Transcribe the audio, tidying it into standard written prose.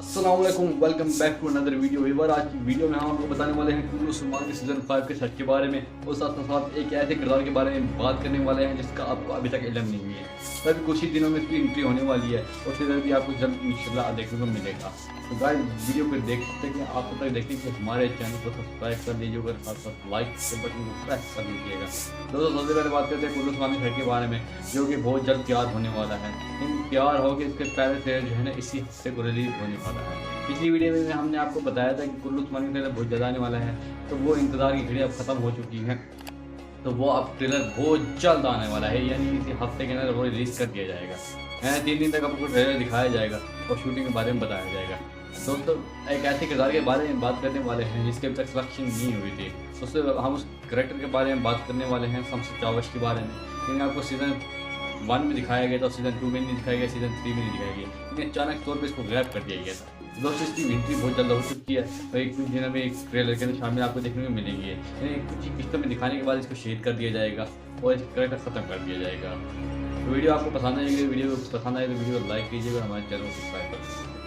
अस्सलाम वालेकुम, welcome back to another video. एक बार आज की वीडियो में हम आपको बताने वाले हैं कुल्लू सलमान के सीज़न 5 के सेट के बारे में और साथ साथ एक ऐसे किरदार के बारे में बात करने वाले हैं जिसका आपको अभी तक इल्म नहीं हुई है। तभी कुछ ही दिनों में इसकी एंट्री होने वाली है और सीज़न भी आपको जल्द इंशाल्लाह देखने को मिलेगा। तो गाइस वीडियो को देख सकते हैं, आप तक देखते हैं कि हमारे चैनल को सब्सक्राइब कर लीजिएगा, साथ साथ लाइक के बटन को प्रेस कर लीजिएगा। दोस्तों सबसे पहले बात करते हैं कुल्लू सलमान के सेट के बारे में, जो कि बहुत जल्द तैयार होने वाला है। इन तैयार होकर इसके पहले ट्रेलर जो है ना इसी हफ्ते को रिलीज होने वाला है। पिछली वीडियो में हमने आपको बताया था कि कुल्लू सलमान का ट्रेलर बहुत ज़्यादा आने वाला है, तो वो इंतज़ार की घड़ी अब ख़त्म हो चुकी है। तो वो अब ट्रेलर बहुत जल्द आने वाला है, यानी इसी हफ्ते के अंदर वो रिलीज़ कर दिया जाएगा। 3 दिन तक आपको ट्रेलर दिखाया जाएगा और शूटिंग के बारे में बताया जाएगा। दोस्तों एक ऐसे किरदार के बारे में बात करने वाले हैं जिसके अभी तक सिलेक्शन नहीं हुई थी। उससे हम उस करेक्टर के बारे में बात करने वाले हैं, शम्स चावश के बारे में। लेकिन आपको सीज़न 1 में दिखाया गया था, सीज़न 2 में नहीं दिखाया गया, सीज़न 3 में नहीं दिखाया गया, लेकिन अचानक तौर पे इसको गैप कर दिया गया था। दोस्तों इसकी एंट्री बहुत जल्द हो चुकी है और एक कुछ दिनों में एक ट्रेलर के अंदर शामिल आपको देखने को मिलेगी। यानी कुछ ही किस्तों में दिखाने के बाद इसको शेयर कर दिया जाएगा और इस करेक्टर ख़त्म कर दिया जाएगा। तो वीडियो आपको पसंद आएगी, वीडियो पसंद आए तो वीडियो को लाइक कीजिएगा और हमारे चैनल को सब्सक्राइब कर लीजिए।